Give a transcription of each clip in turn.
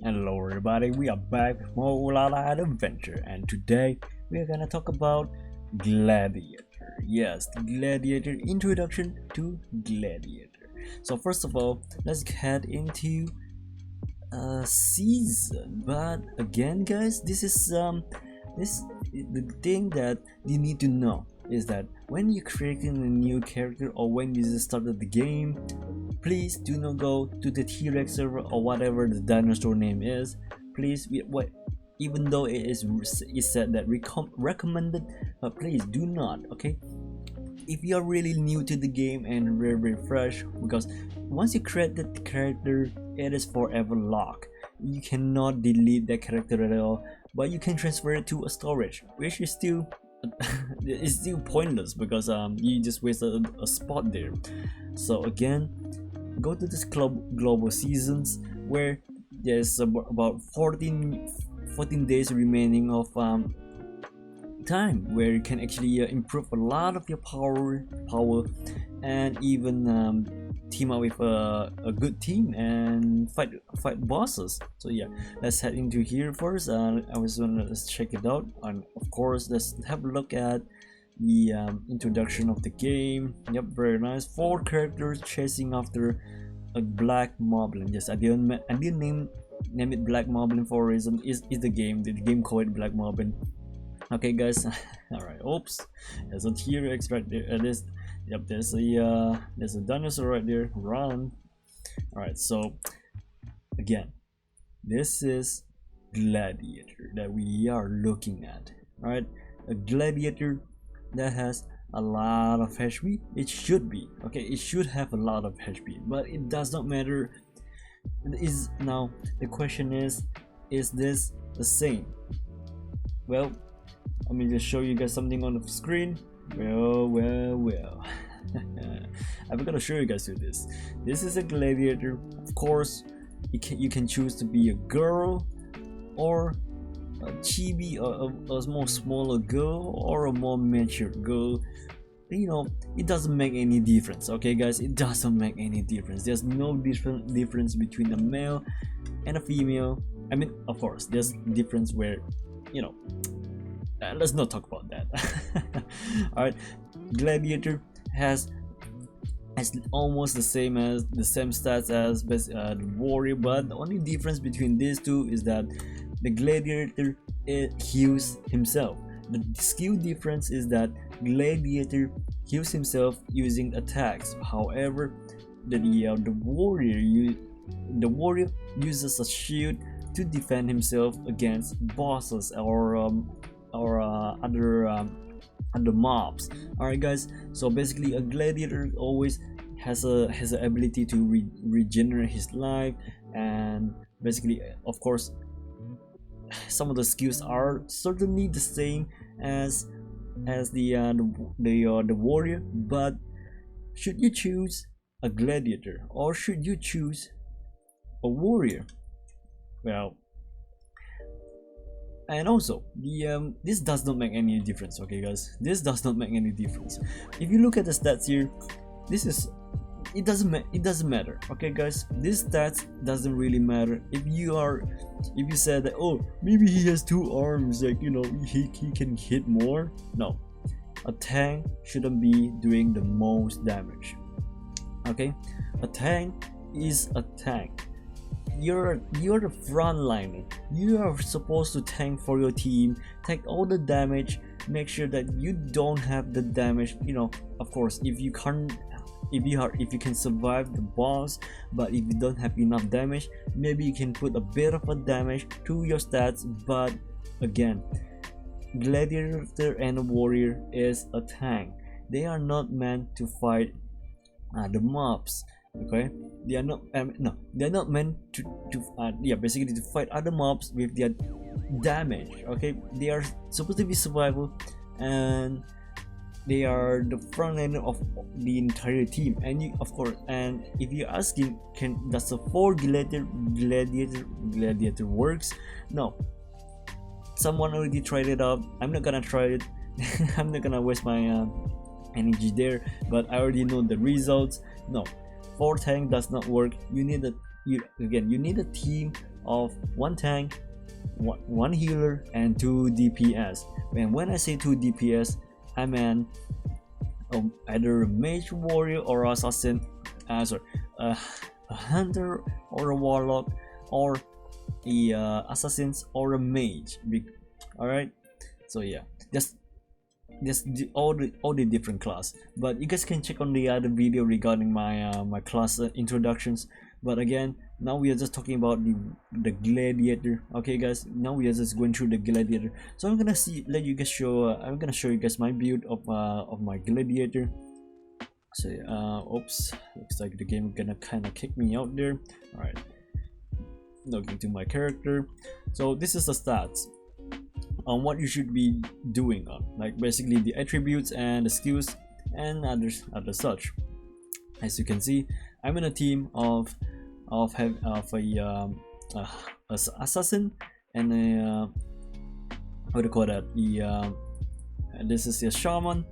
Hello everybody, we are back with more Ulala adventure, and today we are gonna talk about Gladiator. Yes, Gladiator, introduction to Gladiator. So first of all, let's get into season. But again guys, this the thing that you need to know is that when you're creating a new character or when you just started the game, please do not go to the T-Rex server or whatever the dinosaur name is. Please, even though it said that recommended, but please do not. Okay, if you are really new to the game and very fresh, because once you create the character, it is forever locked. You cannot delete that character at all, but you can transfer it to a storage, which is still it's still pointless because you just wasted a spot there. So again, go to this global seasons where there's about 14 days remaining of time, where you can actually improve a lot of your power and even team up with a good team and fight bosses. So yeah, let's head into here first. I was gonna check it out, and of course let's have a look at the introduction of the game. Yep, very nice. 4 characters chasing after a black moblin. Yes, I didn't name it black moblin for a reason. Is the game called it black moblin? Okay guys. All right, oops, there's a T-Rex right there. Yep, there's a dinosaur right there. Run. All right, so again, this is Gladiator that we are looking at. All right, a Gladiator that has a lot of HP. It should be okay, it should have a lot of HP, but it does not matter. Now the question is this the same? Well, let me just show you guys something on the screen. Well. I'm gonna show you guys this. This is a Gladiator. Of course, you can choose to be a girl or a chibi, a more smaller girl, or a more mature girl. You know, it doesn't make any difference. Okay guys, it doesn't make any difference. There's no difference between a male and a female. I mean, of course there's difference where, you know, let's not talk about that. All right, Gladiator has almost the same stats as the warrior, but the only difference between these two is that the Gladiator heals himself. The skill difference is that Gladiator heals himself using attacks. However, the warrior uses a shield to defend himself against bosses or other mobs. All right guys, so basically a Gladiator always has an ability to regenerate his life, and basically, of course, some of the skills are certainly the same as the warrior. But should you choose a Gladiator or should you choose a warrior? Well, and also this does not make any difference. Okay guys, this does not make any difference. If you look at the stats here, it doesn't matter. Okay guys, this stats doesn't really matter. If you said that, oh, maybe he has 2 arms, like, you know, he can hit more. No, a tank shouldn't be doing the most damage. Okay, a tank is a tank. You're the frontliner. You are supposed to tank for your team, take all the damage, make sure that you don't have the damage. You know, of course, if you can survive the boss, but if you don't have enough damage, maybe you can put a bit of a damage to your stats. But again, Gladiator and a warrior is a tank. They are not meant to fight the mobs. Okay, they are not they're not meant to basically to fight other mobs with their damage. Okay, they are supposed to be survival, and they are the frontliner of the entire team. And you, of course, and if you're asking, does the 4 Gladiator works? No, someone already tried it out. I'm not gonna try it. I'm not gonna waste my energy there, but I already know the results. No, 4 tank does not work. You need a team of one tank, one healer, and 2 DPS. And when I say 2 DPS, I mean either a mage, warrior, or assassin, a hunter or a warlock, or a assassins or a mage. All right, so yeah, just all the different class. But you guys can check on the other video regarding my my class introductions. But again, now we are just talking about the gladiator. Okay guys, now we are just going through the gladiator. So I'm gonna let you guys show I'm gonna show you guys my build of my gladiator. So oops, looks like the game gonna kind of kick me out there. All right, looking to my character. So this is the stats on what you should be doing, like basically the attributes and the skills and other such. As you can see, I'm in a team of a assassin and a what do you call that, this is a shaman,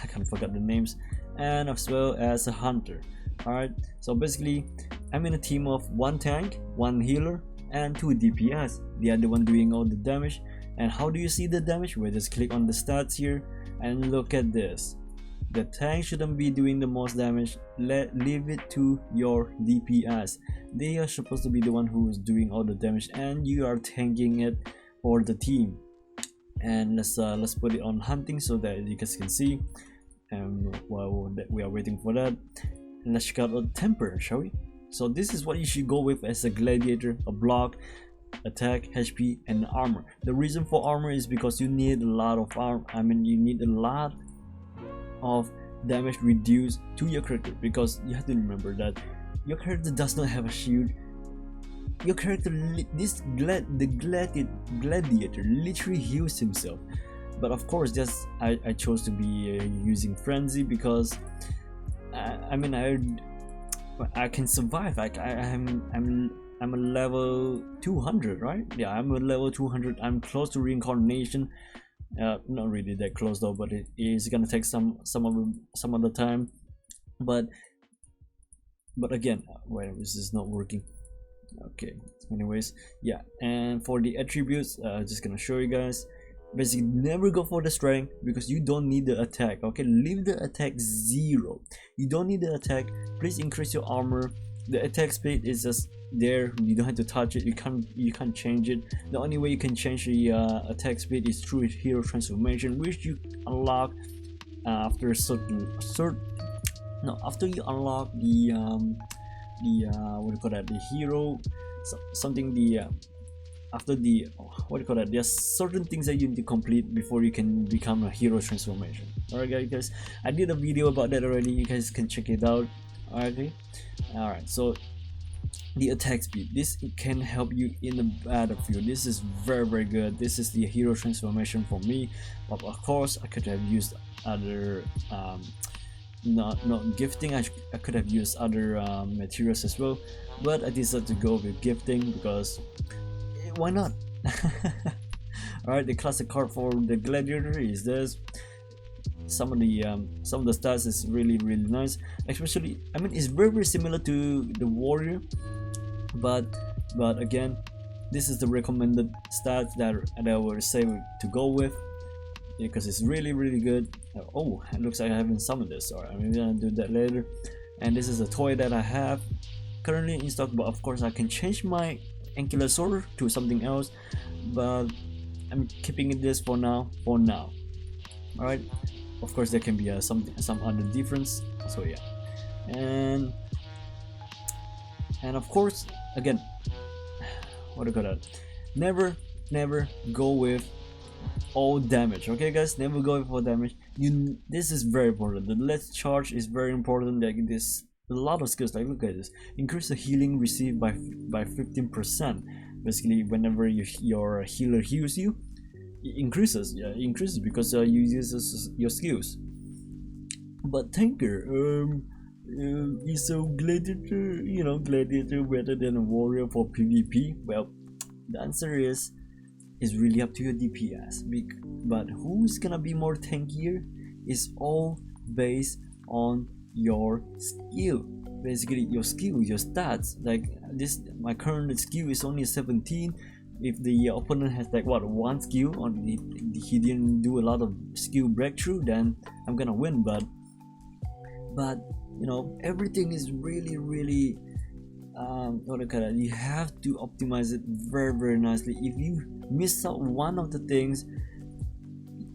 I can't forget the names, and as well as a hunter. Alright, so basically I'm in a team of one tank, one healer, and 2 DPS, the other one doing all the damage. And how do you see the damage? Well, just click on the stats here and look at this. The tank shouldn't be doing the most damage. Leave it to your DPS. They are supposed to be the one who is doing all the damage, and you are tanking it for the team. And let's put it on hunting so that you guys can see. And while we are waiting for that, let's check out a temper, shall we? So this is what you should go with as a gladiator: a block, attack, HP, and armor. The reason for armor is because you need a lot of you need a lot of damage reduced to your character, because you have to remember that your character does not have a shield. Your character, the gladiator literally heals himself. But of course, just I chose to be using frenzy because I can survive. I'm a level 200, right? Yeah, I'm a level 200. I'm close to reincarnation. Not really that close though, but it is gonna take some of the time. But again, wait, this is not working. Okay, anyways, yeah. And for the attributes, just gonna show you guys. Basically, never go for the strength because you don't need the attack. Okay, leave the attack 0. You don't need the attack. Please increase your armor. The attack speed is just there. You don't have to touch it. You can't change it. The only way you can change the attack speed is through hero transformation, which you unlock after after you unlock the what do you call that, the hero after the what do you call that, there's certain things that you need to complete before you can become a hero transformation. Alright guys, I did a video about that already, you guys can check it out. Alright, so the attack speed, this can help you in the battlefield. This is very good. This is the hero transformation for me. But of course I could have used other not gifting. I could have used other materials as well, but I decided to go with gifting because why not? Alright, the classic card for the gladiator is this. Some of the stats is really nice, especially it's very similar to the warrior, but again, this is the recommended stats that I would say to go with, because it's really good. Oh, it looks like I haven't summoned this. Alright, I'm gonna do that later. And this is a toy that I have currently in stock, but of course I can change my ankylosaur to something else, but I'm keeping this for now. Alright, of course there can be some other difference, so yeah. And of course, again, what do you call that, never go with all damage. Okay guys, never go with all damage. This is very important. The let's charge is very important. Like this, a lot of skills, like look at this, increase the healing received by 15%. Basically, whenever your healer heals you, it increases. Yeah, it increases because you use your skills. But Taanker, is a gladiator, gladiator better than a warrior for PvP? Well, the answer is really up to your DPS. But who's gonna be more tankier is all based on your skill. basically your skill, your stats. Like this, my current skill is only 17. If the opponent has like what, one skill, or he didn't do a lot of skill breakthrough, then I'm gonna win. But you know, everything is really what do you call it? You have to optimize it very nicely. If you miss out one of the things,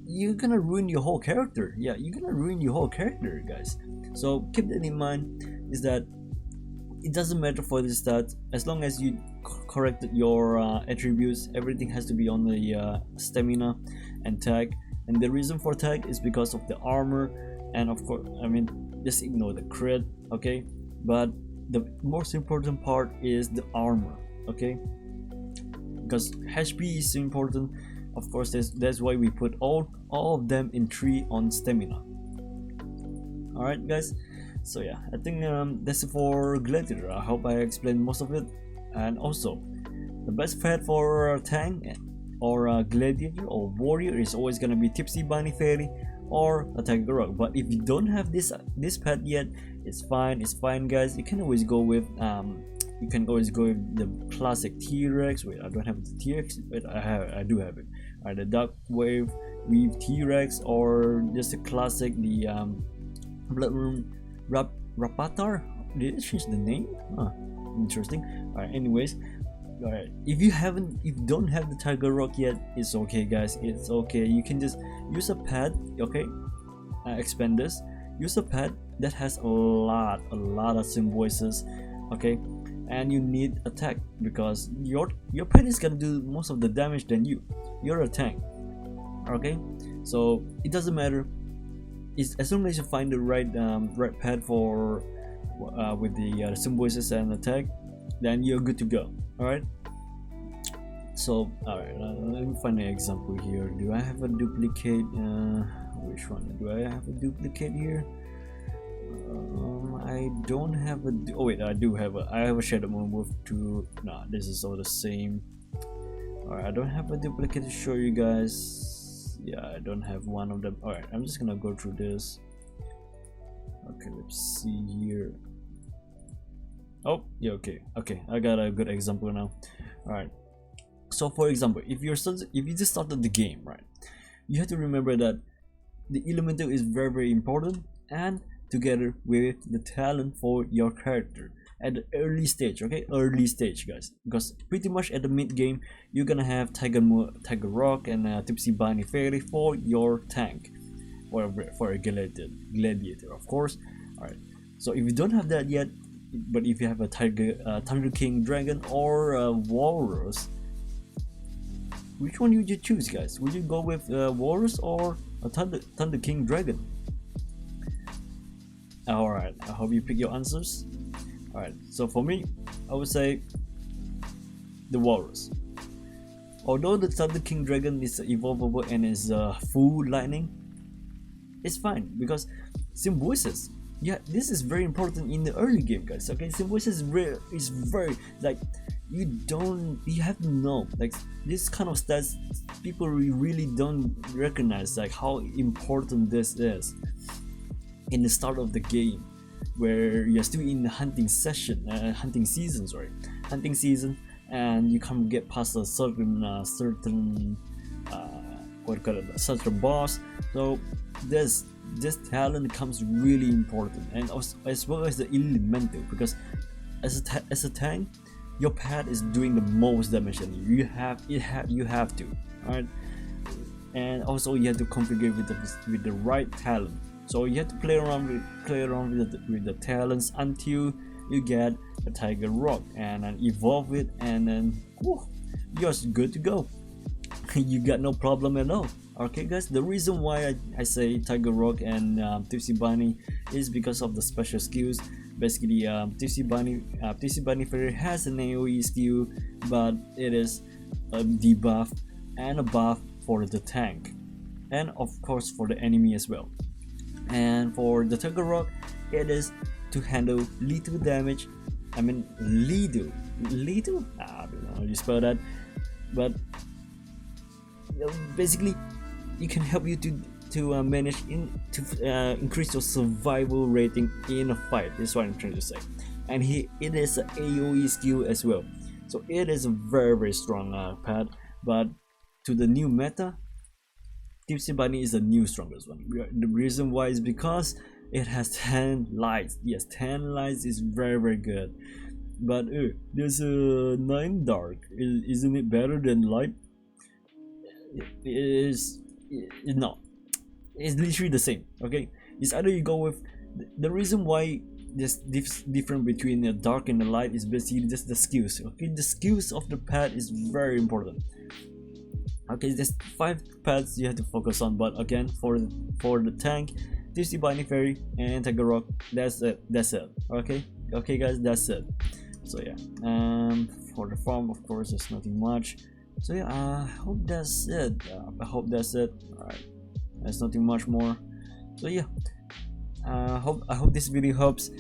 you're gonna ruin your whole character. Yeah, you're gonna ruin your whole character, guys. So keep that in mind, is that it doesn't matter for the stats, as long as you corrected your attributes. Everything has to be on the stamina and tag. And the reason for tag is because of the armor, and of course, I mean, just ignore the crit, okay? But the most important part is the armor, okay? Because HP is important. Of course, that's why we put all of them in 3 on stamina. Alright guys, so yeah, I think that's it for Gladiator. I hope I explained most of it. And also, the best pet for a tank or a Gladiator or Warrior is always gonna be Tipsy Bunny Fairy or a Taanker Rock. But if you don't have this pet yet, it's fine guys. You can always go with the classic T-Rex. Wait, I don't have the T-Rex. Wait, I do have it. Alright, the Dark Wave Weave T-Rex, or just the classic, the Bloodroom Rapatar. Did it change the name? Huh, interesting. Alright, anyways, alright, if you don't have the Taanker Rock yet, it's okay guys, it's okay. You can just use a pad, okay? Expand this. Use a pad that has a lot of symbiosis, okay? And you need attack, because your pet is gonna do most of the damage than you. You're a tank, okay? So it doesn't matter. It's, as long as you find the right pad for with the symbiosis and attack, then you're good to go. All right. So alright, let me find an example here. Do I have a duplicate? Which one? Do I have a duplicate here? I don't have a. Oh wait, I do have a. I have a Shadow Moon with 2. Nah, this is all the same. Alright, I don't have a duplicate to show you guys. Yeah, I don't have one of them. Alright, I'm just gonna go through this. Okay, let's see here. Oh yeah, okay, I got a good example now. Alright, so for example, if you just started the game, right, you have to remember that the elemental is very important, and together with the talent for your character at the early stage. Okay, early stage guys, because pretty much at the mid game you're gonna have Taanker Rock and Tipsy Bunny Fairy for your tank, or for a gladiator, of course. Alright, so if you don't have that yet, but if you have a Thunder King Dragon or a Walrus, which one would you choose, guys? Would you go with Walrus or a Thunder King Dragon? Alright, I hope you pick your answers. Alright, so for me, I would say the Walrus. Although the Thunder King Dragon is evolvable and is full lightning, it's fine because symbiosis. Yeah, this is very important in the early game, guys. Okay, symbiosis is very, like, you have to know, like, this kind of stats people really don't recognize, like how important this is in the start of the game, where you're still in the hunting season, and you can't get past a certain certain boss. So this talent becomes really important, and as well as the elemental, because as a tank, your pet is doing the most damage, and you have to. Alright, and also you have to configure with the right talent. So you have to play around with the talents until you get a Taanker Rock, and then evolve it, and then you're good to go. You got no problem at all. Okay guys, the reason why I say Taanker Rock and Tipsy Bunny is because of the special skills. Basically, Tipsy Bunny Fairy has an AoE skill, but it is a debuff and a buff for the tank, and of course for the enemy as well. And for the Taanker Rock, it is to handle lethal damage. I mean lethal. I don't know how you spell that, but basically it can help you to to manage to increase your survival rating in a fight. This is what I'm trying to say. And it is an AoE skill as well, so it is a very strong pet. But to the new meta, Tipsy Bunny is the new strongest one. The reason why is because it has 10 lights. Yes, 10 lights is very good. But there's a 9 dark. Isn't it better than light? It is no. It's literally the same. Okay, it's either you go with the reason why this different between the dark and the light is basically just the skills. Okay, the skills of the pet is very important. Okay, there's 5 paths you have to focus on, but again, for the tank, Tipsy Bunny Fairy and Taanker Rock, that's it. Okay guys, that's it. So yeah, for the farm, of course, there's nothing much. So yeah, I hope that's it. Alright, there's nothing much more. So yeah, I hope this video helps.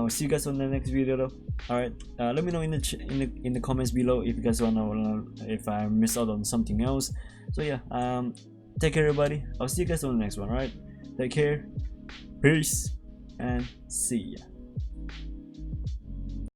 See you guys on the next video though. Alright, let me know in the comments below if you guys wanna know if I missed out on something else. So yeah, take care everybody. I'll see you guys on the next one. Alright, take care, peace, and see ya.